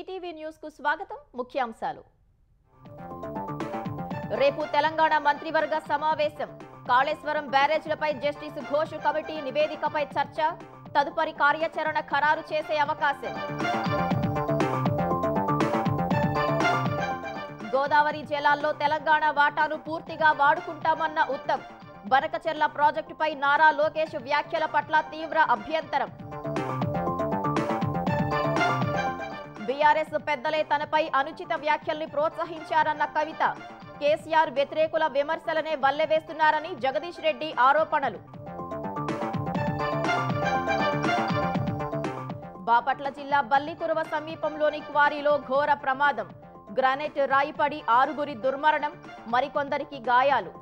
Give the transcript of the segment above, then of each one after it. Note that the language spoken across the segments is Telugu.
ఈటీవీ న్యూస్ కు స్వాగతం. ముఖ్యాంశాలు. రేపు తెలంగాణ మంత్రివర్గ సమావేశం. కాళేశ్వరం బ్యారేజ్లపై జస్టిస్ ఘోష్ కమిటీ నివేదికపై చర్చ. తదుపరి కార్యాచరణ ఖరారు చేసే అవకాశం. గోదావరి జలాల్లో తెలంగాణ వాటాను పూర్తిగా వాడుకుంటామన్న ఉత్తమ్. బనకచెర్ల ప్రాజెక్టుపై నారా లోకేష్ వ్యాఖ్యల పట్ల తీవ్ర అభ్యంతరం. బీఆర్ఎస్ పెద్దలే తనపై అనుచిత వ్యాఖ్యల్ని ప్రోత్సహించారన్న కవిత. కేసీఆర్ వ్యతిరేకుల విమర్శలనే వల్లెవేస్తున్నారని జగదీష్ రెడ్డి ఆరోపణలు. బాపట్ల జిల్లా బల్లికురవ సమీపంలోని క్వారీలో ఘోర ప్రమాదం. గ్రానైట్ రాయిపడి 6 దుర్మరణం, మరికొందరికి గాయాలు.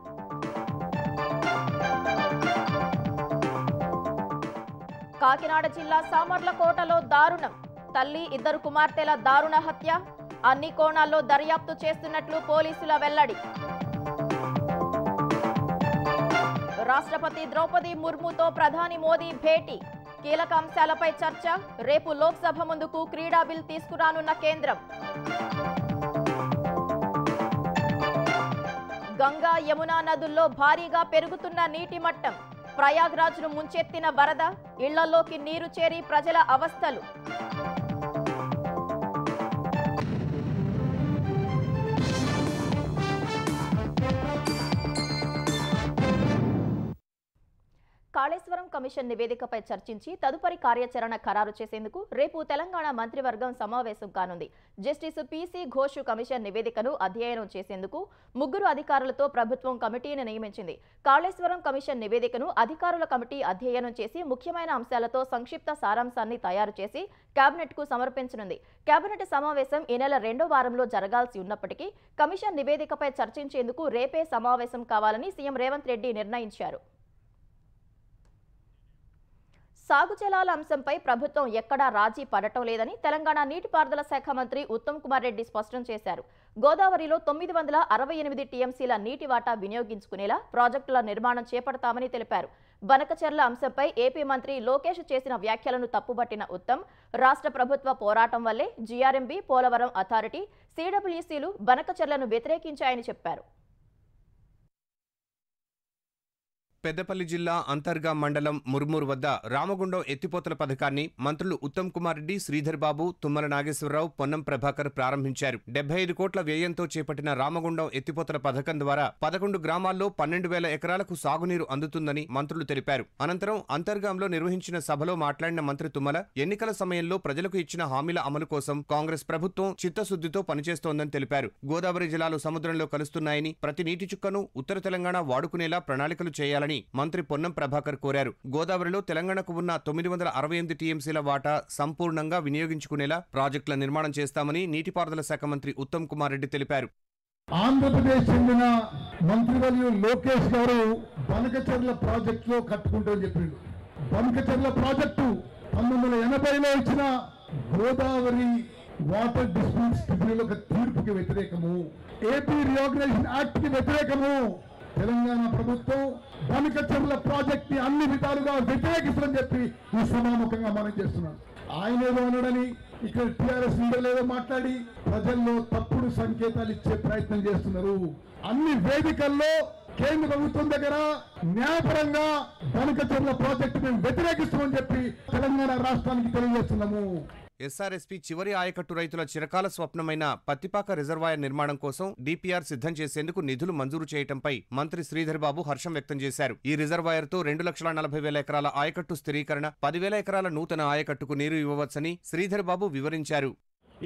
కాకినాడ జిల్లా సామర్లకోటలో దారుణం. తల్లి 2 కుమార్తెల దారుణ హత్య. అన్ని కోణాల్లో దర్యాప్తు చేస్తున్నట్లు పోలీసుల వెల్లడి. రాష్ట్రపతి ద్రౌపది ముర్ముతో ప్రధాని మోదీ భేటీ. కీలక అంశాలపై చర్చ. రేపు లోక్సభ ముందుకు క్రీడా బిల్ తీసుకురానున్న కేంద్రం. గంగా యమునా నదుల్లో భారీగా పెరుగుతున్న నీటి మట్టం. ప్రయాగ్రాజ్ను ముంచెత్తిన వరద. ఇళ్లలోకి నీరు చేరి ప్రజల అవస్థలు. కాళేశ్వరం కమిషన్ నివేదికపై చర్చించి తదుపరి కార్యాచరణ ఖరారు చేసేందుకు రేపు తెలంగాణ మంత్రివర్గం సమావేశం కానుంది. జస్టిస్ పీసీ ఘోష్ కమిషన్ నివేదికను అధ్యయనం చేసేందుకు 3 అధికారులతో ప్రభుత్వం కమిటీని నియమించింది. కాళేశ్వరం కమిషన్ నివేదికను అధికారుల కమిటీ అధ్యయనం చేసి ముఖ్యమైన అంశాలతో సంక్షిప్త సారాంశాన్ని తయారు చేసి కేబినెట్కు సమర్పించనుంది. కేబినెట్ సమావేశం ఈ నెల 2వ వారంలో జరగాల్సి ఉన్నప్పటికీ కమిషన్ నివేదికపై చర్చించేందుకు రేపే సమావేశం కావాలని సీఎం రేవంత్ రెడ్డి నిర్ణయించారు. సాగు జలాల అంశంపై ప్రభుత్వం ఎక్కడా రాజీ పడటం లేదని తెలంగాణ నీటిపారుదల శాఖ మంత్రి ఉత్తమ్ కుమార్ రెడ్డి స్పష్టం చేశారు. గోదావరిలో 968 టీఎంసీల నీటి వాటా వినియోగించుకునేలా ప్రాజెక్టుల నిర్మాణం చేపడతామని తెలిపారు. బనకచెర్ల అంశంపై ఏపీ మంత్రి లోకేష్ చేసిన వ్యాఖ్యలను తప్పుబట్టిన ఉత్తమ్, రాష్ట్ర ప్రభుత్వ పోరాటం వల్లే జీఆర్ఎంబీ, పోలవరం అథారిటీ, సిడబ్ల్యూసీలు బనకచెర్లను వ్యతిరేకించాయని చెప్పారు. పెద్దపల్లి జిల్లా అంతర్గా మండలం ముర్మూరు వద్ద రామగుండం ఎత్తిపోతల పథకాన్ని మంత్రులు ఉత్తమ్ కుమార్ రెడ్డి, శ్రీధర్ బాబు, తుమ్మల నాగేశ్వరరావు, పొన్నం ప్రభాకర్ ప్రారంభించారు. 75 కోట్ల వ్యయంతో చేపట్టిన రామగుండం ఎత్తిపోతల పథకం ద్వారా 11 గ్రామాల్లో 12,000 ఎకరాలకు సాగునీరు అందుతుందని మంత్రులు తెలిపారు. అనంతరం అంతర్గాంలో నిర్వహించిన సభలో మాట్లాడిన మంత్రి తుమ్మల, ఎన్నికల సమయంలో ప్రజలకు ఇచ్చిన హామీల అమలు కోసం కాంగ్రెస్ ప్రభుత్వం చిత్తశుద్ధితో పనిచేస్తోందని తెలిపారు. గోదావరి జలాలు సముద్రంలో కలుస్తున్నాయని, ప్రతి నీటి చుక్కను ఉత్తర తెలంగాణ వాడుకునేలా ప్రణాళికలు చేయాలని మంత్రి పొన్నం ప్రభాకర్ కోరారు. గోదావరిలో తెలంగాణకు ఉన్న 968 టీఎంసీల వాటా సంపూర్ణంగా వినియోగించుకునేలా ప్రాజెక్టుల నిర్మాణం చేస్తామని నీటిపారుదల శాఖ మంత్రి ఉత్తమ్ కుమార్ రెడ్డి తెలిపారు. ఆంధ్రప్రదేశ్ చెందిన మంత్రివర్యులు లోకేష్ గారు బనకచెర్ల ప్రాజెక్టులో కట్టుకుంటామని చెప్పిండు. బనకచెర్ల ప్రాజెక్టు 1980లో ఇచ్చిన గోదావరి వాటర్ డిస్ప్యూట్స్ ట్రిబ్యునల్ తీర్పుకి వ్యతిరేకము, ఏపీ రీఆర్గనైజేషన్ యాక్ట్ కి వ్యతిరేకము. తెలంగాణ ప్రభుత్వం బనకచెర్ల ప్రాజెక్ట్ ని అన్ని విధాలుగా వ్యతిరేకిస్తుందని చెప్పి ఈ సభాముఖంగా మనం చేస్తున్నాం. ఆయన ఏదో అనడని ఇక్కడ టీఆర్ఎస్ లీడర్లు ఏదో మాట్లాడి ప్రజల్లో తప్పుడు సంకేతాలు ఇచ్చే ప్రయత్నం చేస్తున్నారు. అన్ని వేదికల్లో కేంద్ర ప్రభుత్వం దగ్గర న్యాయపరంగా బనకచెర్ల ప్రాజెక్టు మేము వ్యతిరేకిస్తామని చెప్పి తెలంగాణ రాష్ట్రానికి తెలియజేస్తున్నాము. ఎస్ఆర్ఎస్పీ చివరి ఆయకట్టు రైతుల చిరకాల స్వప్నమైన పత్తిపాక రిజర్వాయర్ నిర్మాణం కోసం డీపీఆర్ సిద్ధం చేసేందుకు నిధులు మంజూరు చేయడంపై మంత్రి శ్రీధర్ బాబు హర్షం వ్యక్తం చేశారు. ఈ రిజర్వాయర్తో 2,40,000 ఎకరాల ఆయకట్టు స్థిరీకరణ, 10,000 ఎకరాల నూతన ఆయకట్టుకు నీరు ఇవ్వవచ్చని శ్రీధర్ బాబు వివరించారు.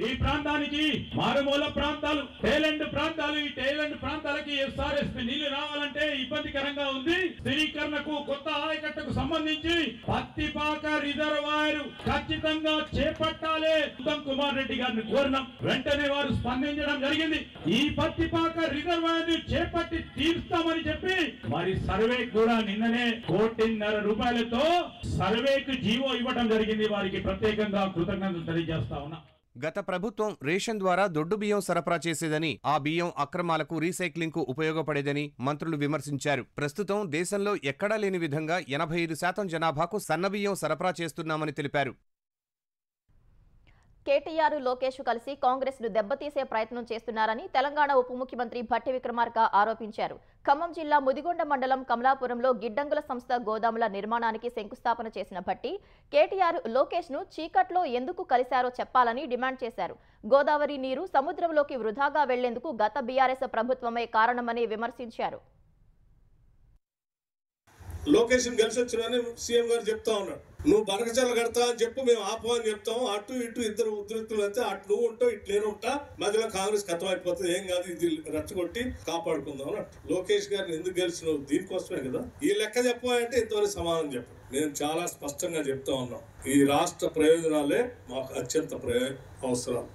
ఈ ప్రాంతానికి మారుమూల ప్రాంతాలు, టైలాండ్ ప్రాంతాలు, ఈ టైలాండ్ ప్రాంతాలకి ఎస్ఆర్ఎస్పీ నీళ్లు రావాలంటే ఇబ్బందికరంగా ఉంది. స్థిరీకరణకు కొత్త ఆయకట్టుకు సంబంధించి పత్తిపాక రిజర్వాయర్ ఖచ్చితంగా చేపట్టాలి. ఉత్తమ్ కుమార్ రెడ్డి గారిని కోరినాం. వెంటనే వారు స్పందించడం జరిగింది. ఈ పత్తిపాక రిజర్వాయర్ చేపట్టి తీర్స్తామని చెప్పి మరి సర్వే కూడా నిన్ననే 1,50,00,000 రూపాయలతో సర్వేకు జీవో ఇవ్వడం జరిగింది. వారికి ప్రత్యేకంగా కృతజ్ఞతలు తెలియజేస్తా ఉన్నా. గత ప్రభుత్వం రేషన్ ద్వారా దొడ్డు బియ్యం సరఫరా చేసేదని, ఆ బియ్యం అక్రమాలకు, రీసైక్లింగ్ కు ఉపయోగపడేదని మంత్రులు విమర్శించారు. ప్రస్తుతం దేశంలో ఎక్కడా లేని విధంగా 85% జనాభాకు సన్నబియ్యం సరఫరా చేస్తున్నామని తెలిపారు. కేటీఆర్ లోకేష్ కలిసి కాంగ్రెస్ ను దెబ్బతీసే ప్రయత్నం చేస్తున్నారని తెలంగాణ ఉప ముఖ్యమంత్రి భట్టి విక్రమార్క ఆరోపించారు. ఖమ్మం జిల్లా ముదిగొండ మండలం కమలాపురంలో గిడ్డంగుల సంస్థ గోదాముల నిర్మాణానికి శంకుస్థాపన చేసిన భట్టి కేటీఆర్ లోకేష్ ను చీకట్లో ఎందుకు కలిశారో చెప్పాలని డిమాండ్ చేశారు. గోదావరి నీరు సముద్రంలోకి వృధాగా వెళ్లేందుకు గత బీఆర్ఎస్ ప్రభుత్వమే కారణమని విమర్శించారు. లొకేషన్ కలిసి వచ్చిన సీఎం గారు చెప్తా ఉన్నాడు, నువ్వు బనకచర్ల కడతా అని చెప్పు, మేము ఆపమని చెప్తాము. అటు ఇటు ఇద్దరు ఉద్రిక్తులు అయితే అటు నువ్వు ఉంటావు ఇటు నేను ఉంటా, మధ్యలో కాంగ్రెస్ కథం అయిపోతుంది, ఏం కాదు ఇది రచ్చగొట్టి కాపాడుకుందాం అన్నట్టు. లోకేష్ గారిని ఎందుకు గెలిచినావు? దీనికోసమే కదా. ఈ లెక్క చెప్పాలంటే ఇంతవరకు సమాధానం చెప్పు. నేను చాలా స్పష్టంగా చెప్తా ఉన్నాం, ఈ రాష్ట్ర ప్రయోజనాలే మాకు అత్యంత అవసరం.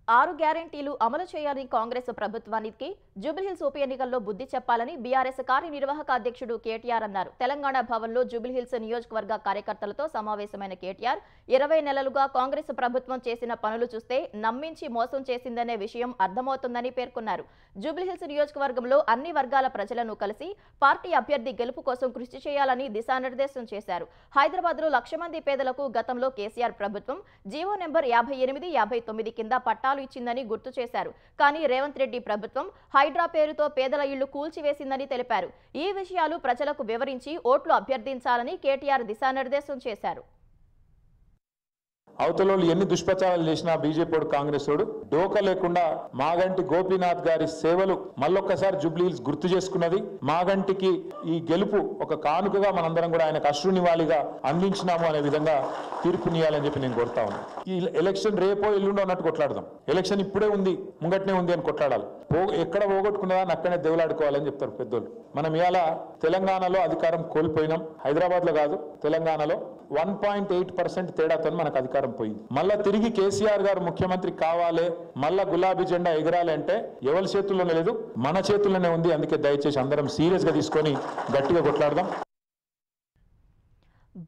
6 గ్యారెంటీలు అమలు చేయాలని కాంగ్రెస్ ప్రభుత్వానికి జూబ్లీహిల్స్ ఉప ఎన్నికల్లో బుద్ధి చెప్పాలని బీఆర్ఎస్ కార్యనిర్వాహక అధ్యక్షుడు కేటీఆర్ అన్నారు. తెలంగాణ భవన్లో జూబ్లీహిల్స్ నియోజకవర్గ కార్యకర్తలతో సమావేశమైన కేటీఆర్ 20 నెలలుగా కాంగ్రెస్ ప్రభుత్వం చేసిన పనులు చూస్తే నమ్మించి మోసం చేసిందనే విషయం అర్థమవుతుందని పేర్కొన్నారు. జూబ్లీహిల్స్ నియోజకవర్గంలో అన్ని వర్గాల ప్రజలను కలిసి పార్టీ అభ్యర్థి గెలుపు కోసం కృషి చేయాలని దిశానిర్దేశం చేశారు. హైదరాబాద్లో 1,00,000 మంది పేదలకు గతంలో కేసీఆర్ ప్రభుత్వం జీవో నెంబర్ 58, 59 కింద పట్టాలు ఇచ్చిందని గుర్తు చేశారు. కానీ రేవంత్ రెడ్డి ప్రభుత్వం హైడ్రా పేరుతో పేదల ఇళ్లు కూల్చివేసిందని తెలిపారు. ఈ విషయాలు ప్రజలకు వివరించి ఓట్లు అభ్యర్థించాలని కేటీఆర్ దిశానిర్దేశం చేశారు. అవతలోళ్ళు ఎన్ని దుష్ప్రచారాలు చేసినా బీజేపీ కాంగ్రెస్ వాడు డోకా లేకుండా మాగంటి గోపీనాథ్ గారి సేవలు మళ్ళొక్కసారి జూబ్లీహిల్స్ గుర్తు చేసుకున్నది. మాగంటికి ఈ గెలుపు ఒక కానుకగా మనందరం కూడా ఆయనకు అశ్రునివాళిగా అందించినాము అనే విధంగా తీర్పునియాలని చెప్పి నేను కోరుతా ఉన్నాను. ఈ ఎలక్షన్ రేపో ఎల్లుండో అన్నట్టు కొట్లాడదాం. ఎలక్షన్ ఇప్పుడే ఉంది, ముంగట్నే ఉంది అని కొట్లాడాలి. ఎక్కడ పోగొట్టుకున్నదాన్ని అక్కడే దేవులాడుకోవాలని చెప్తారు పెద్దోళ్ళు. మనం ఇవాళ తెలంగాణలో అధికారం కోల్పోయినాం. హైదరాబాద్ లో కాదు, తెలంగాణలో 1.8% తేడాతో మనకు అధికారం పోయింది. మళ్ళా తిరిగి కేసీఆర్ గారు ముఖ్యమంత్రి కావాలి, మళ్ళా గులాబీ జెండా ఎగరాలి అంటే ఎవరి చేతుల్లోనే లేదు, మన చేతుల్లోనే ఉంది. అందుకే దయచేసి అందరం సీరియస్ గా తీసుకొని గట్టిగా కొట్లాడదాం.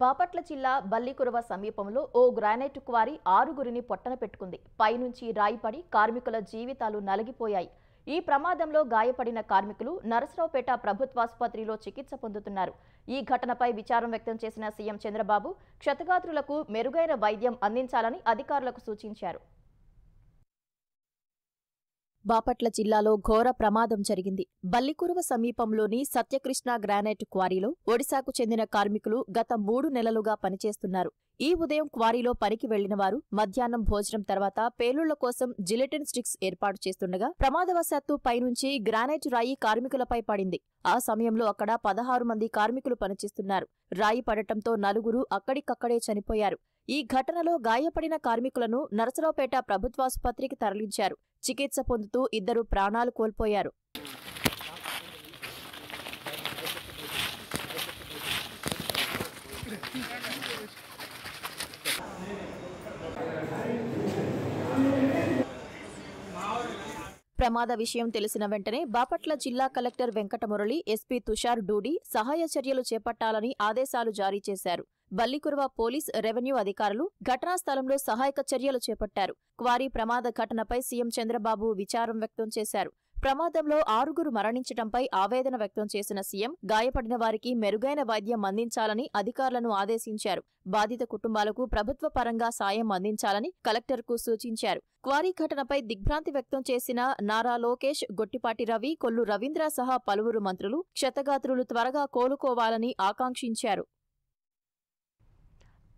బాపట్ల జిల్లా బల్లికురవ సమీపంలో ఓ గ్రానైట్ క్వారీ 6గురిని పొట్టన పెట్టుకుంది. పైనుంచి రాయిపడి కార్మికుల జీవితాలు నలిగిపోయాయి. ఈ ప్రమాదంలో గాయపడిన కార్మికులు నరసరావుపేట ప్రభుత్వాసుపత్రిలో చికిత్స పొందుతున్నారు. ఈ ఘటనపై విచారం వ్యక్తం చేసిన సీఎం చంద్రబాబు క్షతగాత్రులకు మెరుగైన వైద్యం అందించాలని అధికారులకు సూచించారు. బాపట్ల జిల్లాలో ఘోర ప్రమాదం జరిగింది. బల్లికురవ సమీపంలోని సత్యకృష్ణ గ్రానైట్ క్వారీలో ఒడిశాకు చెందిన కార్మికులు గత 3 నెలలుగా పనిచేస్తున్నారు. ఈ ఉదయం క్వారీలో పనికి వెళ్లిన వారు మధ్యాహ్నం భోజనం తర్వాత పేలుళ్ల కోసం జిలెటిన్ స్టిక్స్ ఏర్పాటు చేస్తుండగా ప్రమాదవశాత్తు పైనుంచి గ్రానైట్ రాయి కార్మికులపై పడింది. ఆ సమయంలో అక్కడ 16 మంది కార్మికులు పనిచేస్తున్నారు. రాయి పడటంతో 4 అక్కడికక్కడే చనిపోయారు. ఈ ఘటనలో గాయపడిన కార్మికులను నరసరావుపేట ప్రభుత్వాసుపత్రికి తరలించారు. చికిత్స పొందుతూ 2 ప్రాణాలు కోల్పోయారు. ప్రమాద విషయం తెలిసిన వెంటనే బాపట్ల జిల్లా కలెక్టర్ వెంకటమురళి, ఎస్పీ తుషార్ డూడి సహాయ చర్యలు చేపట్టాలని ఆదేశాలు జారీ చేశారు. బల్లికురవ పోలీస్, రెవెన్యూ అధికారులు ఘటనా స్థలంలో సహాయక చర్యలు చేపట్టారు. క్వారీ ప్రమాద ఘటనపై సీఎం చంద్రబాబు విచారం వ్యక్తం చేశారు. ప్రమాదంలో 6 మరణించడంపై ఆవేదన వ్యక్తం చేసిన సీఎం గాయపడిన వారికి మెరుగైన వైద్యం అందించాలని అధికారులను ఆదేశించారు. బాధిత కుటుంబాలకు ప్రభుత్వ పరంగా సాయం అందించాలని కలెక్టర్కు సూచించారు. క్వారీ ఘటనపై దిగ్భ్రాంతి వ్యక్తం చేసిన నారా లోకేష్, గొట్టిపాటి రవి, కొల్లు రవీంద్ర సహా పలువురు మంత్రులు క్షతగాత్రులు త్వరగా కోలుకోవాలని ఆకాంక్షించారు.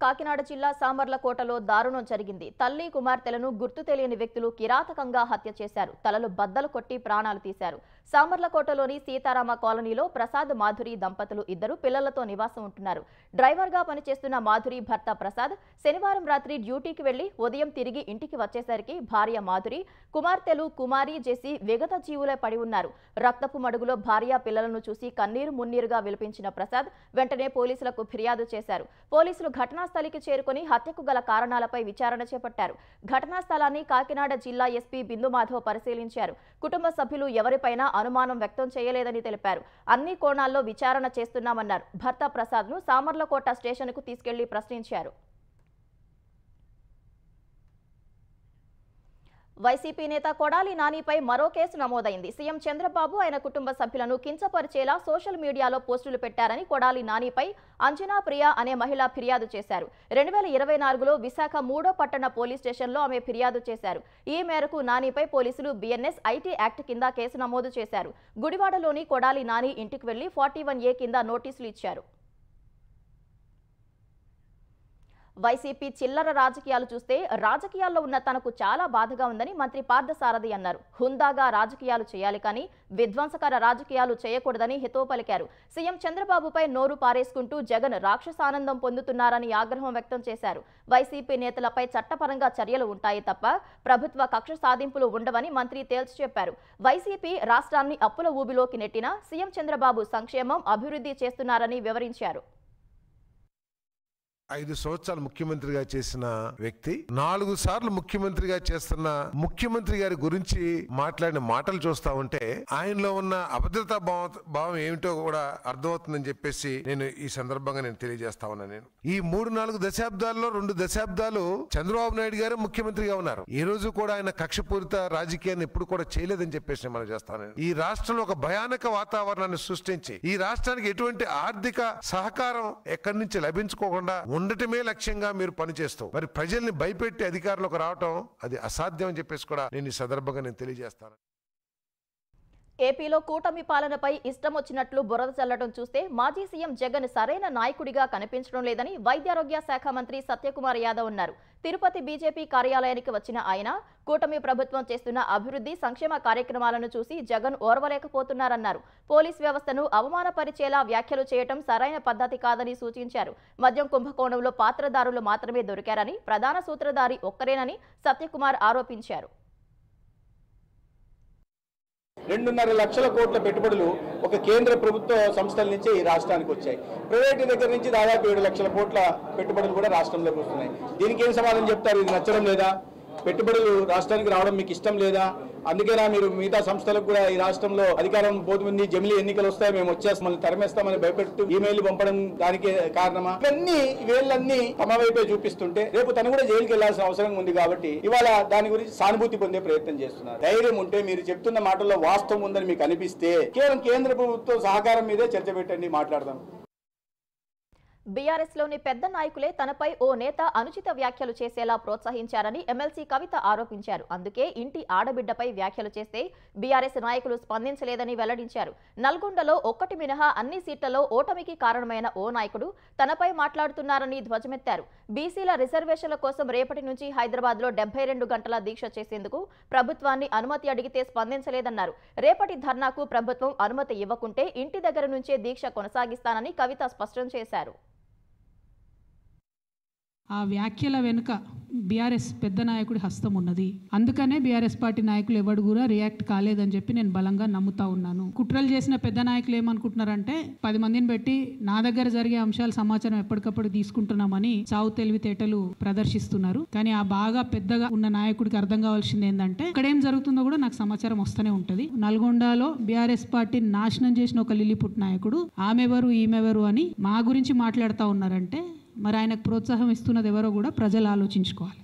కాకినాడ జిల్లా సామర్లకోటలో దారుణం జరిగింది. తల్లి, కుమార్తెలను గుర్తు తెలియని వ్యక్తులు కిరాతకంగా హత్య చేశారు. తలలు బద్దలు కొట్టి ప్రాణాలు తీశారు. సామర్లకోటలోని సీతారామ కాలనీలో ప్రసాద్, మాధురి దంపతులు 2 పిల్లలతో నివాసం ఉంటున్నారు. డ్రైవర్గా పనిచేస్తున్న మాధురి భర్త ప్రసాద్ శనివారం రాత్రి డ్యూటీకి వెళ్లి ఉదయం తిరిగి ఇంటికి వచ్చేసరికి భార్య మాధురి, కుమార్తెలు కుమారి, జెసి విగత జీవులే పడి ఉన్నారు. రక్తపు మడుగులో భార్య, పిల్లలను చూసి కన్నీరు మున్నీరుగా విలపించిన ప్రసాద్ వెంటనే పోలీసులకు ఫిర్యాదు చేశారు. పోలీసులు ఘటనాస్థలికి చేరుకుని హత్యకు గల కారణాలపై విచారణ చేపట్టారు. ఘటనా స్థలాన్ని కాకినాడ జిల్లా ఎస్పీ బిందు మాధవ్ పరిశీలించారు. కుటుంబ సభ్యులు ఎవరిపైనా అనుమానం వ్యక్తం చేయలేదని తెలిపారు. అన్ని కోణాల్లో విచారణ చేస్తున్నామన్నారు. భర్త ప్రసాద్ను సామర్లకోట స్టేషన్కు తీసుకెళ్లి ప్రశ్నించారు. వైసీపీ నేత కొడాలి నానిపై మరో కేసు నమోదైంది. సీఎం చంద్రబాబు ఆయన కుటుంబ సభ్యులను కించపరిచేలా సోషల్ మీడియాలో పోస్టులు పెట్టారని కొడాలి నానిపై అంజనా ప్రియ అనే మహిళ ఫిర్యాదు చేశారు. 2024లో విశాఖ 3వ పట్టణ పోలీస్ స్టేషన్లో ఆమె ఫిర్యాదు చేశారు. ఈ మేరకు నానిపై పోలీసులు బిఎన్ఎస్ ఐటీ యాక్ట్ కింద కేసు నమోదు చేశారు. గుడివాడలోని కొడాలి నాని ఇంటికి వెళ్లి 41A కింద నోటీసులు ఇచ్చారు. వైసీపీ చిల్లర రాజకీయాలు చూస్తే రాజకీయాల్లో ఉన్న తనకు చాలా బాధగా ఉందని మంత్రి పార్థసారథి అన్నారు. హుందాగా రాజకీయాలు చేయాలి కానీ విధ్వంసకర రాజకీయాలు చేయకూడదని హితవు పలికారు. సీఎం చంద్రబాబుపై నోరు పారేసుకుంటూ జగన్ రాక్షసానందం పొందుతున్నారని ఆగ్రహం వ్యక్తం చేశారు. వైసీపీ నేతలపై చట్టపరంగా చర్యలు ఉంటాయి తప్ప ప్రభుత్వ కక్ష సాధింపులు ఉండవని మంత్రి తేల్చి చెప్పారు. వైసీపీ రాష్ట్రాన్ని అప్పుల ఊబిలోకి నెట్టినా సీఎం చంద్రబాబు సంక్షేమం, అభివృద్ధి చేస్తున్నారని వివరించారు. 5 సంవత్సరాలు ముఖ్యమంత్రిగా చేసిన వ్యక్తి 4 సార్లు ముఖ్యమంత్రిగా చేస్తున్న ముఖ్యమంత్రి గారి గురించి మాట్లాడిన మాటలు చూస్తా ఉంటే ఆయనలో ఉన్న అభద్రతా భావం ఏమిటో కూడా అర్థమవుతుందని చెప్పేసి నేను ఈ సందర్భంగా నేను తెలియజేస్తా ఉన్నా. నేను ఈ 3-4 దశాబ్దాల్లో 2 దశాబ్దాలు చంద్రబాబు నాయుడు గారు ముఖ్యమంత్రిగా ఉన్నారు. ఈ రోజు కూడా ఆయన కక్షపూరిత రాజకీయాన్ని ఎప్పుడు కూడా చేయలేదని చెప్పేసి మనం చేస్తాను. ఈ రాష్ట్రంలో ఒక భయానక వాతావరణాన్ని సృష్టించి ఈ రాష్ట్రానికి ఎటువంటి ఆర్థిక సహకారం ఎక్కడి నుంచి లభించుకోకుండా ఉండటమే లక్ష్యంగా మీరు పనిచేస్తూ మరి ప్రజల్ని భయపెట్టి అధికారంలోకి రావటం అది అసాధ్యం అని చెప్పేసి కూడా నేను ఈ సందర్భంగా నేను తెలియజేస్తాను. ఏపీలో కూటమి పాలనపై ఇష్టం వచ్చినట్లు బురద చల్లడం చూస్తే మాజీ సీఎం జగన్ సరైన నాయకుడిగా కనిపించడం లేదని వైద్యారోగ్య శాఖ మంత్రి సత్యకుమార్ యాదవ్ అన్నారు. తిరుపతి బీజేపీ కార్యాలయానికి వచ్చిన ఆయన కూటమి ప్రభుత్వం చేస్తున్న అభివృద్ధి సంక్షేమ కార్యక్రమాలను చూసి జగన్ ఓర్వలేకపోతున్నారన్నారు. పోలీస్ వ్యవస్థను అవమానపరిచేలా వ్యాఖ్యలు చేయడం సరైన పద్ధతి కాదని సూచించారు. మద్యం కుంభకోణంలో పాత్రదారులు మాత్రమే దొరికారని, ప్రధాన సూత్రధారి ఒక్కరేనని సత్యకుమార్ ఆరోపించారు. 2.5 లక్షల కోట్ల పెట్టుబడులు ఒక కేంద్ర ప్రభుత్వ సంస్థల నుంచే ఈ రాష్ట్రానికి వచ్చాయి. ప్రైవేటు దగ్గర నుంచి దాదాపు 7 లక్షల కోట్ల పెట్టుబడులు కూడా రాష్ట్రంలోకి వస్తున్నాయి. దీనికి ఏం సమాధానం చెప్తారు? ఇది నచ్చడం లేదా? పెట్టుబడులు రాష్ట్రానికి రావడం మీకు ఇష్టం లేదా? అందుకేనా మీరు మిగతా సంస్థలకు కూడా ఈ రాష్ట్రంలో అధికారం పోతుంది, జమిలీ ఎన్నికలు వస్తాయి, మేము వచ్చేస్తాం, మళ్ళీ తరిమేస్తామని భయపెట్టు ఈమెయిల్ పంపడం దానికి కారణమా? ఇవన్నీ వేళ్ళన్నీ తమ వైపే చూపిస్తుంటే రేపు తను కూడా జైలుకి వెళ్లాల్సిన అవసరం ఉంది. కాబట్టి ఇవాళ దాని గురించి సానుభూతి పొందే ప్రయత్నం చేస్తున్నారు. ధైర్యం ఉంటే మీరు చెప్తున్న మాటల్లో వాస్తవం ఉందని మీకు అనిపిస్తే కేవలం కేంద్ర ప్రభుత్వం సహకారం మీదే చర్చ పెట్టండి, మాట్లాడదాం. బీఆర్ఎస్లోని పెద్ద నాయకులే తనపై ఓ నేత అనుచిత వ్యాఖ్యలు చేసేలా ప్రోత్సహించారని ఎమ్మెల్సీ కవిత ఆరోపించారు. అందుకే ఇంటి ఆడబిడ్డపై వ్యాఖ్యలు చేస్తే బీఆర్ఎస్ నాయకులు స్పందించలేదని వెల్లడించారు. నల్గొండలో ఒక్కటి మినహా అన్ని సీట్లలో ఓటమికి కారణమైన ఓ నాయకుడు తనపై మాట్లాడుతున్నారని ధ్వజమెత్తారు. బీసీల రిజర్వేషన్ల కోసం రేపటి నుంచి హైదరాబాద్లో 72 గంటల దీక్ష చేసేందుకు ప్రభుత్వాన్ని అనుమతి అడిగితే స్పందించలేదన్నారు. రేపటి ధర్నాకు ప్రభుత్వం అనుమతి ఇవ్వకుంటే ఇంటి దగ్గర నుంచే దీక్ష కొనసాగిస్తానని కవిత స్పష్టం చేశారు. ఆ వ్యాఖ్యల వెనుక బీఆర్ఎస్ పెద్ద నాయకుడి హస్తం ఉన్నది. అందుకనే బీఆర్ఎస్ పార్టీ నాయకులు ఎవరు కూడా రియాక్ట్ కాలేదని చెప్పి నేను బలంగా నమ్ముతా ఉన్నాను. కుట్రలు చేసిన పెద్ద నాయకులు ఏమనుకుంటున్నారంటే 10 మందిని పెట్టి నా దగ్గర జరిగే అంశాల సమాచారం ఎప్పటికప్పుడు తీసుకుంటున్నామని చావు తెలివితేటలు ప్రదర్శిస్తున్నారు. కానీ ఆ బాగా పెద్దగా ఉన్న నాయకుడికి అర్థం కావాల్సింది ఏంటంటే ఇక్కడ ఏం జరుగుతుందో కూడా నాకు సమాచారం వస్తూనే ఉంటది. నల్గొండలో బీఆర్ఎస్ పార్టీ నాశనం చేసిన ఒక లిల్లీపుట్ నాయకుడు ఆమెవరు ఈమెవరు అని మా గురించి మాట్లాడుతూ ఉన్నారంటే మరి ఆయనకు ప్రోత్సాహం ఇస్తున్నది ఎవరో కూడా ప్రజలు ఆలోచించుకోవాలి.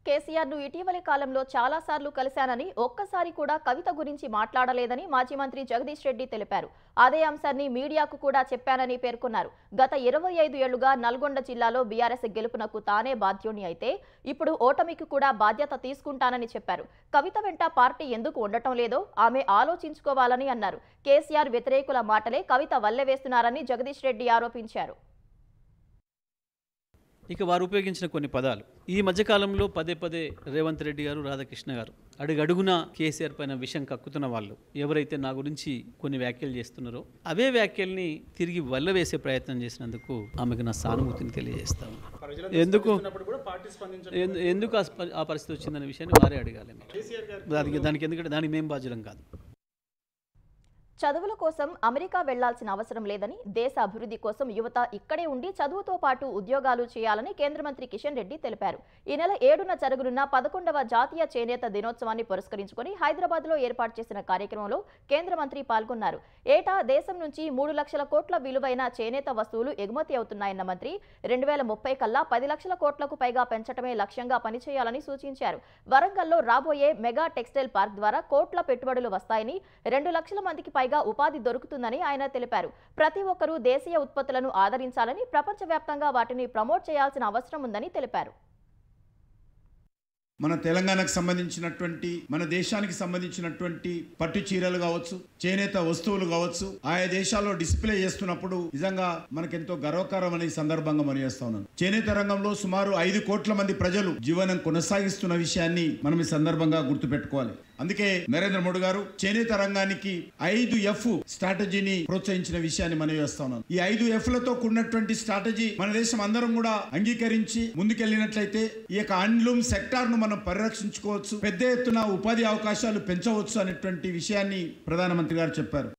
కేసీఆర్ను ఇటీవలి కాలంలో చాలాసార్లు కలిశానని, ఒక్కసారి కూడా కవిత గురించి మాట్లాడలేదని మాజీ మంత్రి జగదీష్ రెడ్డి తెలిపారు. అదే అంశాన్ని మీడియాకు కూడా చెప్పానని పేర్కొన్నారు. గత 25 ఏళ్లుగా నల్గొండ జిల్లాలో బీఆర్ఎస్ గెలుపునకు తానే బాధ్యుని అయితే ఇప్పుడు ఓటమికి కూడా బాధ్యత తీసుకుంటానని చెప్పారు. కవిత వెంట పార్టీ ఎందుకు ఉండటం లేదో ఆమె ఆలోచించుకోవాలని అన్నారు. కేసీఆర్ వ్యతిరేకుల మాటలే కవిత వల్లెవేస్తున్నారని జగదీష్ రెడ్డి ఆరోపించారు. ఇక వారు ఉపయోగించిన కొన్ని పదాలు ఈ మధ్యకాలంలో పదే పదే రేవంత్ రెడ్డి గారు, రాధాకృష్ణ గారు అడుగడుగునా కేసీఆర్ పైన విషయం కక్కుతున్న వాళ్ళు ఎవరైతే నా గురించి కొన్ని వ్యాఖ్యలు చేస్తున్నారో అవే వ్యాఖ్యల్ని తిరిగి వల్లవేసే ప్రయత్నం చేసినందుకు ఆమెకు నా సానుభూతిని తెలియజేస్తాను. ఎందుకు ఆ పరిస్థితి వచ్చిందనే విషయాన్ని వారే అడగాలి. దానికి ఎందుకంటే దానికి మేము బాధ్యులం కాదు. చదువుల కోసం అమెరికా వెళ్లాల్సిన అవసరం లేదని, దేశ అభివృద్ధి కోసం యువత ఇక్కడే ఉండి చదువుతో పాటు ఉద్యోగాలు చేయాలని కేంద్ర మంత్రి కిషన్ రెడ్డి తెలిపారు. ఈ నెల 7న జరగనున్న 11వ జాతీయ చేనేత దినోత్సవాన్ని పురస్కరించుకుని హైదరాబాద్లో ఏర్పాటు చేసిన కార్యక్రమంలో కేంద్ర మంత్రి పాల్గొన్నారు. ఏటా దేశం నుంచి 3 లక్షల కోట్ల విలువైన చేనేత వస్తువులు ఎగుమతి అవుతున్నాయన్న మంత్రి 2030 కల్లా 10 లక్షల కోట్లకు పైగా పెంచడమే లక్ష్యంగా పనిచేయాలని సూచించారు. వరంగల్లో రాబోయే మెగా టెక్స్టైల్ పార్క్ ద్వారా కోట్ల పెట్టుబడులు వస్తాయని, 2 లక్షల మందికి పైగా ఉపాధి దొరుకుతుందని ఆయన తెలిపారు. ప్రతి ఒక్కరూ దేశీయ ఉత్పత్తులను ఆదరించాలని, ప్రపంచవ్యాప్తంగా వాటిని ప్రమోట్ చేయాల్సిన అవసరం ఉందని తెలిపారు. మన తెలంగాణకు సంబంధించినటువంటి, మన దేశానికి సంబంధించినటువంటి పట్టు చీరలు కావచ్చు, చేనేత వస్తువులు కావచ్చు, ఆయా దేశాల్లో డిస్ప్లే చేస్తున్నప్పుడు నిజంగా మనకెంతో గర్వకారమని సందర్భంగా మనం చేస్తా ఉన్నాం. చేనేత రంగంలో సుమారు 5 కోట్ల మంది ప్రజలు జీవనం కొనసాగిస్తున్న విషయాన్ని మనం ఈ సందర్భంగా గుర్తుపెట్టుకోవాలి. అందుకే నరేంద్ర మోడీ గారు చేనేత రంగానికి 5F స్ట్రాటజీని ప్రోత్సహించిన విషయాన్ని మనం చేస్తా ఉన్నాం. ఈ 5Fలతో కూడినటువంటి స్ట్రాటజీ మన దేశం అందరం కూడా అంగీకరించి ముందుకెళ్లినట్లయితే ఈ యొక్క హ్యాండ్లూమ్ సెక్టార్ ను మనం పరిరక్షించుకోవచ్చు, పెద్ద ఎత్తున ఉపాధి అవకాశాలు పెంచవచ్చు అనేటువంటి విషయాన్ని ప్రధానమంత్రి గారు చెప్పారు.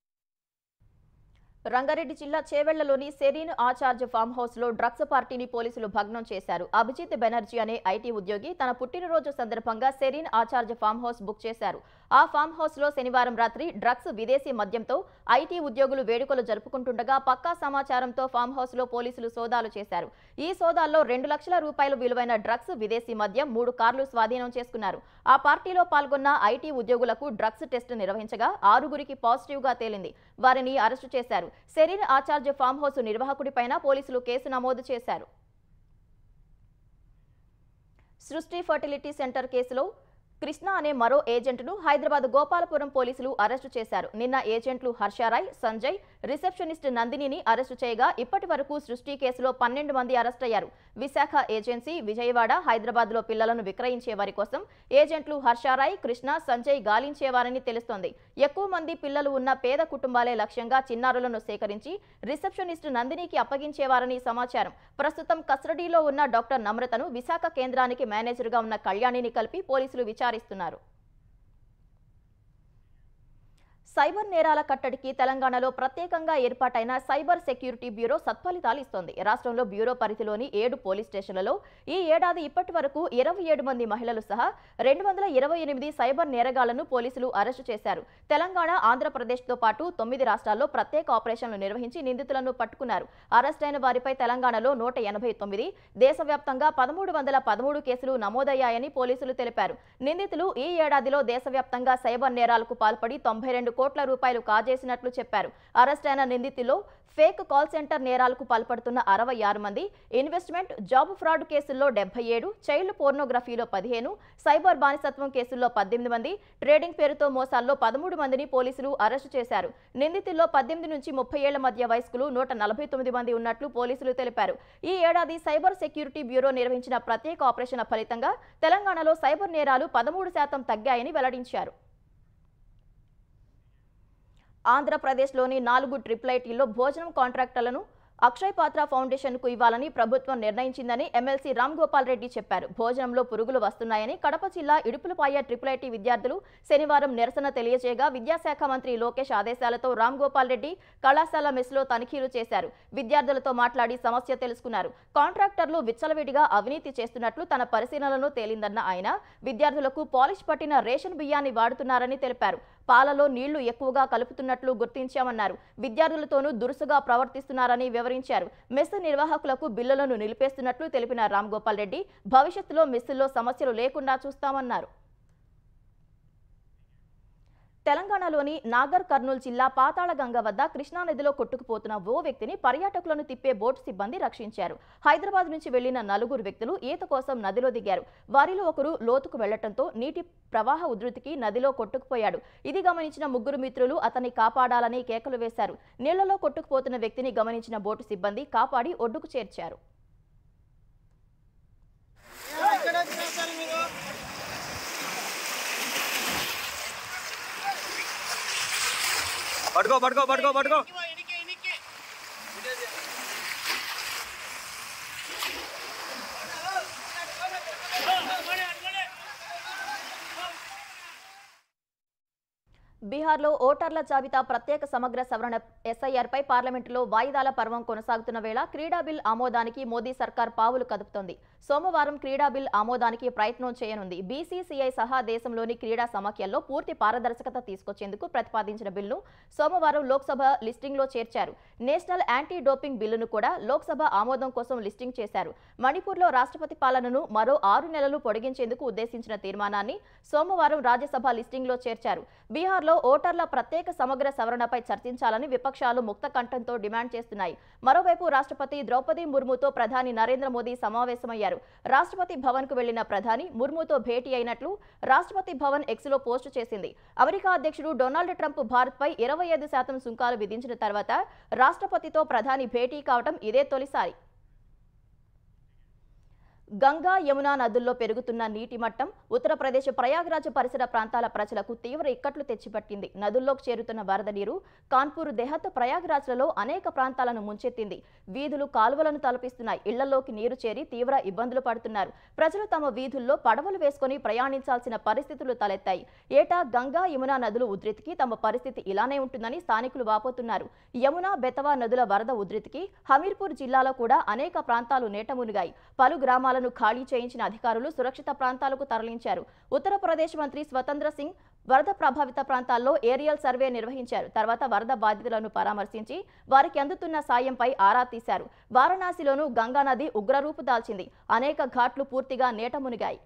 రంగారెడ్డి జిల్లా చేవెళ్లలోని సెరీన్ ఆచార్జ్ ఫామ్ హౌస్ లో డ్రగ్స్ పార్టీని పోలీసులు భగ్నం చేశారు. అభిజిత్ బెనర్జీ అనే ఐటీ ఉద్యోగి తన పుట్టినరోజు సందర్భంగా సెరీన్ ఆచార్జ్ ఫామ్ హౌస్ బుక్ చేశారు. ఆ ఫామ్ హౌస్ లో శనివారం రాత్రి డ్రగ్స్, విదేశీ మద్యంతో ఐటీ ఉద్యోగులు వేడుకలు జరుపుకుంటుండగా పక్కా సమాచారంతో ఫామ్ హౌస్ లో పోలీసులు సోదాలు చేశారు. ఈ సోదాల్లో 2 లక్షల రూపాయలు విలువైన డ్రగ్స్, విదేశీ మద్యం, 3 కార్లు స్వాధీనం చేసుకున్నారు. ఆ పార్టీలో పాల్గొన్న ఐటీ ఉద్యోగులకు డ్రగ్స్ టెస్ట్ నిర్వహించగా 6గురికి పాజిటివ్ గా తేలింది. వారిని అరెస్టు చేశారు. సెరీన్ ఆచార్జ్ ఫామ్ హౌస్ నిర్వాహకుడిపైన పోలీసులు కేసు నమోదు చేశారు. సృష్టి ఫర్టిలిటీ సెంటర్ కేసులో కృష్ణ అనే మరో ఏజెంట్ను హైదరాబాద్ గోపాలపురం పోలీసులు అరెస్టు చేశారు. నిన్న ఏజెంట్లు హర్షారాయ్, సంజయ్, రిసెప్షనిస్ట్ నందినిని అరెస్టు చేయగా ఇప్పటి వరకు సృష్టి కేసులో 12 మంది అరెస్ట్ అయ్యారు. విశాఖ ఏజెన్సీ, విజయవాడ, హైదరాబాద్లో పిల్లలను విక్రయించే వారి కోసం ఏజెంట్లు హర్షారాయ్, కృష్ణ, సంజయ్ గాలించేవారని తెలుస్తోంది. ఎక్కువ మంది పిల్లలు ఉన్న పేద కుటుంబాలే లక్ష్యంగా చిన్నారులను సేకరించి రిసెప్షనిస్ట్ నందినికి అప్పగించేవారని సమాచారం. ప్రస్తుతం కస్టడీలో ఉన్న డాక్టర్ నమ్రతను విశాఖ కేంద్రానికి మేనేజర్గా ఉన్న కళ్యాణిని కలిపి పోలీసులు విచారిస్తున్నారు. సైబర్ నేరాల కట్టడికి తెలంగాణలో ప్రత్యేకంగా ఏర్పాటైన సైబర్ సెక్యూరిటీ బ్యూరో సత్ఫలితాలు ఇస్తోంది. రాష్ట్రంలో బ్యూరో పరిధిలోని 7 పోలీస్ స్టేషన్లలో ఈ ఏడాది ఇప్పటి వరకు 27 మంది మహిళలు సహా 228 సైబర్ నేరగాళ్లను పోలీసులు అరెస్టు చేశారు. తెలంగాణ, ఆంధ్రప్రదేశ్తో పాటు 9 రాష్ట్రాల్లో ప్రత్యేక ఆపరేషన్లు నిర్వహించి నిందితులను పట్టుకున్నారు. అరెస్టైన వారిపై తెలంగాణలో 189, దేశవ్యాప్తంగా 1313 కేసులు నమోదయ్యాయని పోలీసులు తెలిపారు. నిందితులు ఈ ఏడాదిలో దేశవ్యాప్తంగా సైబర్ నేరాలకు పాల్పడి 92 కోట్ల రూపాయలు కాజేసినట్లు చెప్పారు. అరెస్టైన నిందితుల్లో ఫేక్ కాల్ సెంటర్ నేరాలకు పాల్పడుతున్న 66 మంది, ఇన్వెస్ట్మెంట్, జాబ్ ఫ్రాడ్ కేసుల్లో 77, చైల్డ్ పోర్నోగ్రఫీలో 15, సైబర్ బానిసత్వం కేసుల్లో 18 మంది, ట్రేడింగ్ పేరుతో మోసాల్లో 13 మందిని పోలీసులు అరెస్టు చేశారు. నిందితుల్లో 18 నుంచి 30 ఏళ్ల మధ్య వయస్కులు 149 మంది ఉన్నట్లు పోలీసులు తెలిపారు. ఈ ఏడాది సైబర్ సెక్యూరిటీ బ్యూరో నిర్వహించిన ప్రత్యేక ఆపరేషన్ల ఫలితంగా తెలంగాణలో సైబర్ నేరాలు 13% తగ్గాయని వెల్లడించారు. ఆంధ్రప్రదేశ్లోని 4 ట్రిపుల్ ఐటీల్లో భోజనం కాంట్రాక్టులను అక్షయ్ పాత్ర ఫౌండేషన్కు ఇవ్వాలని ప్రభుత్వం నిర్ణయించిందని ఎమ్మెల్సీ రామ్ గోపాల్ రెడ్డి చెప్పారు. భోజనంలో పురుగులు వస్తున్నాయని కడప జిల్లా ఇడుపులపాయ ట్రిపుల్ ఐటీ విద్యార్థులు శనివారం నిరసన తెలియజేయగా విద్యాశాఖ మంత్రి లోకేష్ ఆదేశాలతో రామ్ గోపాల్ రెడ్డి కళాశాల మెస్లో తనిఖీలు చేశారు. విద్యార్థులతో మాట్లాడి సమస్య తెలుసుకున్నారు. కాంట్రాక్టర్లు విచ్చలవిడిగా అవినీతి చేస్తున్నట్లు తన పరిశీలనలో తేలిందన్న ఆయన విద్యార్థులకు పాలిష్ పట్టిన రేషన్ బియ్యాన్ని వాడుతున్నారని తెలిపారు. పాలలో నీళ్లు ఎక్కువగా కలుపుతున్నట్లు గుర్తించామన్నారు. విద్యార్థులతోనూ దురుసుగా ప్రవర్తిస్తున్నారని వివరించారు. మెస్ నిర్వాహకులకు బిల్లులను నిలిపేస్తున్నట్లు తెలిపిన రామ్ గోపాల్ రెడ్డి భవిష్యత్తులో మెస్సుల్లో సమస్యలు లేకుండా చూస్తామన్నారు. తెలంగాణలోని నాగర్ కర్నూలు జిల్లా పాతాళగంగ వద్ద కృష్ణానదిలో కొట్టుకుపోతున్న ఓ వ్యక్తిని పర్యాటకులను తిప్పే బోటు సిబ్బంది రక్షించారు. హైదరాబాద్ నుంచి వెళ్లిన 4 వ్యక్తులు ఈత కోసం నదిలో దిగారు. వారిలో ఒకరు లోతుకు వెళ్లడంతో నీటి ప్రవాహ ఉధృతికి నదిలో కొట్టుకుపోయాడు. ఇది గమనించిన 3 మిత్రులు అతన్ని కాపాడాలని కేకలు వేశారు. నీళ్లలో కొట్టుకుపోతున్న వ్యక్తిని గమనించిన బోటు సిబ్బంది కాపాడి ఒడ్డుకు చేర్చారు. పట్టుకో పట్టుకో పట్టుకో పట్టుకో బీహార్లో ఓటర్ల జాబితా ప్రత్యేక సమగ్ర సవరణ ఎస్ఐఆర్పై పార్లమెంటులో వాయిదాల పర్వం కొనసాగుతున్న వేళ క్రీడా బిల్ ఆమోదానికి మోదీ సర్కార్ పావులు కదుపుతోంది. సోమవారం క్రీడా బిల్ ఆమోదానికి ప్రయత్నం చేయనుంది. బీసీసీఐ సహా దేశంలోని క్రీడా సమాఖ్యల్లో పూర్తి పారదర్శకత తీసుకొచ్చేందుకు ప్రతిపాదించిన బిల్లును సోమవారం లోక్సభ లిస్టింగ్లో చేర్చారు. నేషనల్ యాంటీ డోపింగ్ బిల్లును కూడా లోక్సభ ఆమోదం కోసం లిస్టింగ్ చేశారు. మణిపూర్లో రాష్ట్రపతి పాలనను మరో 6 నెలలు పొడిగించేందుకు ఉద్దేశించిన తీర్మానాన్ని సోమవారం రాజ్యసభ లిస్టింగ్లో చేర్చారు. బీహార్లో ఓటర్ల ప్రత్యేక సమగ్ర సవరణపై చర్చించాలని విపక్షాలు ముక్త కంఠంతో డిమాండ్ చేస్తున్నాయి. మరోవైపు రాష్ట్రపతి ద్రౌపది ముర్ముతో ప్రధాని నరేంద్ర మోదీ సమావేశమయ్యారు. రాష్ట్రపతి భవన్ కు వెళ్లిన ప్రధాని ముర్ముతో భేటీ అయినట్లు రాష్ట్రపతి భవన్ ఎక్స్లో పోస్టు చేసింది. అమెరికా అధ్యక్షుడు డొనాల్డ్ ట్రంప్ భారత్పై 25% సుంకాలు విధించిన తర్వాత రాష్ట్రపతితో ప్రధాని భేటీ కావడం ఇదే తొలిసారి. గంగా యమునా నదుల్లో పెరుగుతున్న నీటి మట్టం ఉత్తరప్రదేశ్ ప్రయాగ్రాజ్ పరిసర ప్రాంతాల ప్రజలకు తీవ్ర ఇక్కట్లు తెచ్చిపట్టింది. నదుల్లోకి చేరుతున్న వరద నీరు కాన్పూర్, దెహత్, ప్రయాగ్రాజ్లలో అనేక ప్రాంతాలను ముంచెత్తింది. వీధులు, కాలువలను తలపిస్తున్నాయి. ఇళ్లలోకి నీరు చేరి తీవ్ర ఇబ్బందులు పడుతున్నారు. ప్రజలు తమ వీధుల్లో పడవలు వేసుకుని ప్రయాణించాల్సిన పరిస్థితులు తలెత్తాయి. ఏటా గంగా, యమునా నదులు ఉధృతికి తమ పరిస్థితి ఇలానే ఉంటుందని స్థానికులు వాపోతున్నారు. యమునా, బెతవా నదుల వరద ఉధృతికి హమీర్పూర్ జిల్లాలో కూడా అనేక ప్రాంతాలు నేట మునిగాయి. పలు గ్రామాల ఖాళీ చేయించిన అధికారులు సురక్షిత ప్రాంతాలకు తరలించారు. ఉత్తరప్రదేశ్ మంత్రి స్వతంత్ర సింగ్ వరద ప్రభావిత ప్రాంతాల్లో ఏరియల్ సర్వే నిర్వహించారు. తర్వాత వరద బాధితులను పరామర్శించి వారికి అందుతున్న సాయంపై ఆరా తీశారు. వారణాసిలోనూ గంగా నది ఉగ్రరూపు దాల్చింది. అనేక ఘాట్లు పూర్తిగా నేట మునిగాయి.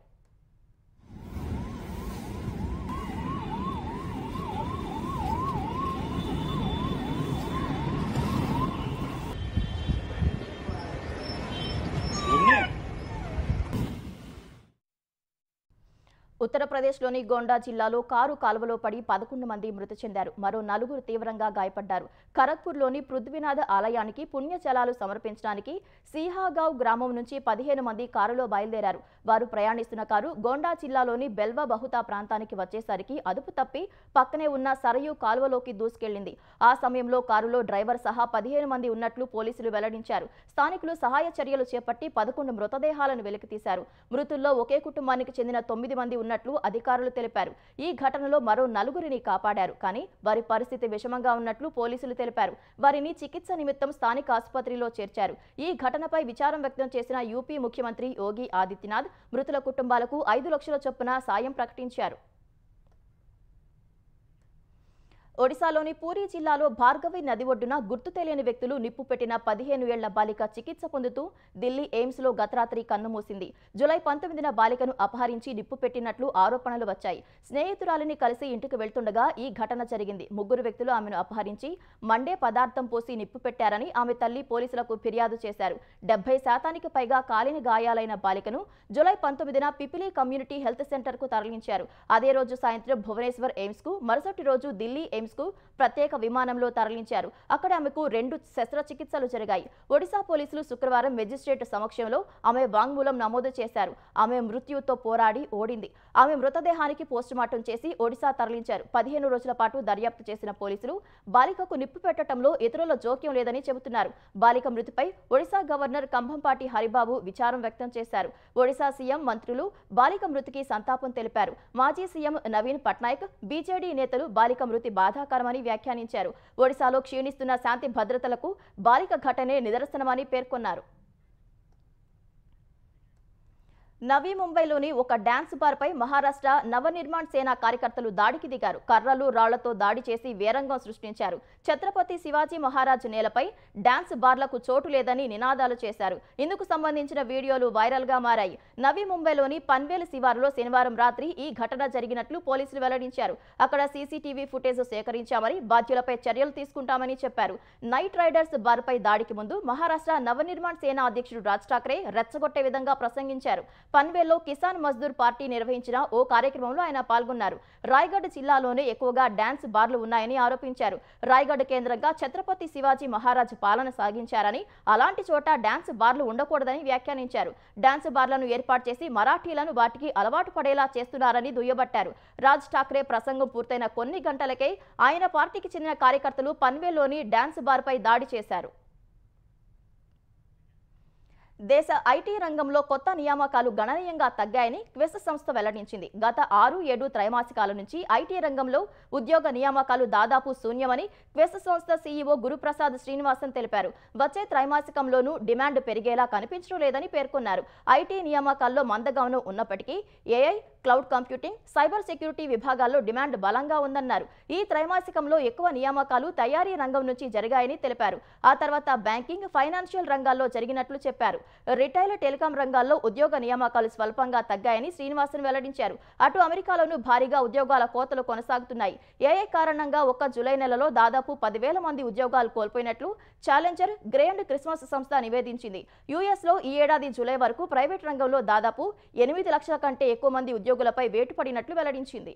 ఉత్తరప్రదేశ్లోని గోండా జిల్లాలో కారు కాలువలో పడి 11 మంది మృతి చెందారు. మరో 4 తీవ్రంగా గాయపడ్డారు. ఖరగ్పూర్లోని పృథ్వీనాథ్ ఆలయానికి పుణ్యజలాలు సమర్పించడానికి సీహాగావ్ గ్రామం నుంచి 15 మంది కారులో బయలుదేరారు. వారు ప్రయాణిస్తున్న కారు గోండా జిల్లాలోని బెల్వా బహుతా ప్రాంతానికి వచ్చేసరికి అదుపు తప్పి పక్కనే ఉన్న సరయూ కాలువలోకి దూసుకెళ్లింది. ఆ సమయంలో కారులో డ్రైవర్ సహా 15 మంది ఉన్నట్లు పోలీసులు వెల్లడించారు. స్థానికులు సహాయ చర్యలు చేపట్టి 11 మృతదేహాలను వెలికితీశారు. మృతుల్లో ఒకే కుటుంబానికి చెందిన 9 మంది ఉన్నట్లు అధికారులు తెలిపారు. ఈ ఘటనలో మరో 4గురిని కాపాడారు. కానీ వారి పరిస్థితి విషమంగా ఉన్నట్లు పోలీసులు తెలిపారు. వారిని చికిత్స నిమిత్తం స్థానిక ఆసుపత్రిలో చేర్చారు. ఈ ఘటనపై విచారం వ్యక్తం చేసిన యూపీ ముఖ్యమంత్రి యోగి ఆదిత్యనాథ్ మృతుల కుటుంబాలకు 5 లక్షల చొప్పున సాయం ప్రకటించారు. ఒడిశాలోని పూరీ జిల్లాలో భార్గవి నది ఒడ్డున గుర్తు తెలియని వ్యక్తులు నిప్పు పెట్టిన 15 ఏళ్ల బాలిక చికిత్స పొందుతూ ఢిల్లీ ఎయిమ్స్లో గత రాత్రి కన్నుమూసింది. జూలై 19న బాలికను అపహరించి నిప్పు పెట్టినట్లు ఆరోపణలు వచ్చాయి. స్నేహితురాలిని కలిసి ఇంటికి వెళ్తుండగా ఈ ఘటన జరిగింది. 3 వ్యక్తులు ఆమెను అపహరించి మండే పదార్థం పోసి నిప్పు పెట్టారని ఆమె తల్లి పోలీసులకు ఫిర్యాదు చేశారు. 70% పైగా కాలిన గాయాలైన బాలికను జూలై 19న పిపిలి కమ్యూనిటీ హెల్త్ సెంటర్కు తరలించారు. అదే రోజు సాయంత్రం భువనేశ్వర్ ఎయిమ్స్కు, మరుసటి రోజు ఢిల్లీ ఎయిమ్స్కు ప్రత్యేక విమానంలో తరలించారు. అక్కడ ఆమెకు 2 శస్త్రచికిత్సలు జరిగాయి. ఒడిశా పోలీసులు శుక్రవారం మెజిస్ట్రేట్ సమక్షంలో ఆమె వాంగ్మూలం నమోదు చేశారు. ఆమె మృత్యుతో పోరాడి ఓడింది. ఆమె మృతదేహానికి పోస్టుమార్టం చేసి ఒడిశా తరలించారు. 15 రోజుల పాటు దర్యాప్తు చేసిన పోలీసులు బాలికకు నిప్పు పెట్టడంలో ఇతరుల జోక్యం లేదని చెబుతున్నారు. బాలిక మృతిపై ఒడిశా గవర్నర్ కంభంపాటి హరిబాబు విచారం వ్యక్తం చేశారు. ఒడిశా సీఎం, మంత్రులు బాలిక మృతికి సంతాపం తెలిపారు. మాజీ సీఎం నవీన్ పట్నాయక్, బీజేడీ నేతలు బాలిక మృతి బాధాకరమని వ్యాఖ్యానించారు. ఒడిశాలో క్షీణిస్తున్న శాంతి భద్రతలకు బాలిక ఘటనే నిదర్శనమని పేర్కొన్నారు. నవీ ముంబైలోని ఒక డాన్స్ బార్పై మహారాష్ట్ర నవనిర్మాణ్ సేన కార్యకర్తలు దాడికి దిగారు. కర్రలు, రాళ్లతో దాడి చేసి వేరంగం సృష్టించారు. ఛత్రపతి శివాజీ మహారాజ్ నేలపై డాన్స్ బార్లకు చోటు లేదని నినాదాలు చేశారు. ఇందుకు సంబంధించిన వీడియోలు వైరల్ గా మారాయి. నవీ ముంబైలోని పన్వేల్ శివారులో శనివారం రాత్రి ఈ ఘటన జరిగినట్లు పోలీసులు వెల్లడించారు. అక్కడ సీసీటీవీ ఫుటేజ్ సేకరించామని, బాధ్యులపై చర్యలు తీసుకుంటామని చెప్పారు. నైట్ రైడర్స్ బార్పై దాడికి ముందు మహారాష్ట్ర నవనిర్మాణ్ సేన అధ్యక్షుడు రాజ్ ఠాక్రే రెచ్చగొట్టే విధంగా ప్రసంగించారు. పన్వేల్లో కిసాన్ మజ్దూర్ పార్టీ నిర్వహించిన ఓ కార్యక్రమంలో ఆయన పాల్గొన్నారు. రాయ్గఢ్ జిల్లాలోనే ఎక్కువగా డాన్స్ బార్లు ఉన్నాయని ఆరోపించారు. రాయ్గఢ్ కేంద్రంగా ఛత్రపతి శివాజీ మహారాజ్ పాలన సాగించారని, అలాంటి చోట డాన్స్ బార్లు ఉండకూడదని వ్యాఖ్యానించారు. డాన్స్ బార్లను ఏర్పాటు చేసి మరాఠీలను వాటికి అలవాటు పడేలా చేస్తున్నారని దుయ్యబట్టారు. రాజ్ ఠాక్రే ప్రసంగం పూర్తయిన కొన్ని గంటలకే ఆయన పార్టీకి చెందిన కార్యకర్తలు పన్వేల్లోని డాన్స్ బార్పై దాడి చేశారు. దేశ ఐటీ రంగంలో కొత్త నియామకాలు గణనీయంగా తగ్గాయని క్వెస్ సంస్థ వెల్లడించింది. గత 6-7 త్రైమాసికాల నుంచి ఐటీ రంగంలో ఉద్యోగ నియామకాలు దాదాపు శూన్యమని క్వెస్ సంస్థ సీఈఓ గురుప్రసాద్ శ్రీనివాసన్ తెలిపారు. వచ్చే త్రైమాసికంలోనూ డిమాండ్ పెరిగేలా కనిపించడం లేదని పేర్కొన్నారు. ఐటీ నియామకాల్లో మందగమనం ఉన్నప్పటికీ AI, cloud computing, cyber security విభాగాల్లో డిమాండ్ బలంగా ఉందన్నారు. ఈ త్రైమాసికంలో ఎక్కువ నియామకాలు తయారీ రంగం నుంచి జరిగాయని తెలిపారు. ఆ తర్వాత బ్యాంకింగ్, ఫైనాన్షియల్ రంగాల్లో జరిగినట్లు చెప్పారు. రిటైల్, టెలికాం రంగాల్లో ఉద్యోగ నియామకాలు స్వల్పంగా తగ్గాయని శ్రీనివాసన్ వెల్లడించారు. అటు అమెరికాలోనూ భారీగా ఉద్యోగాల కోతలు కొనసాగుతున్నాయి. ఏఐ కారణంగా ఒక్క జూలై నెలలో దాదాపు 10,000 మంది ఉద్యోగాలు కోల్పోయినట్లు ఛాలెంజర్, గ్రే అండ్ క్రిస్మస్ సంస్థ నివేదించింది. యుఎస్లో ఈ ఏడాది జూలై వరకు ప్రైవేట్ రంగంలో దాదాపు 8 లక్షల కంటే ఎక్కువ మంది ఉద్యోగులపై వేటు పడినట్లు వెల్లడించింది.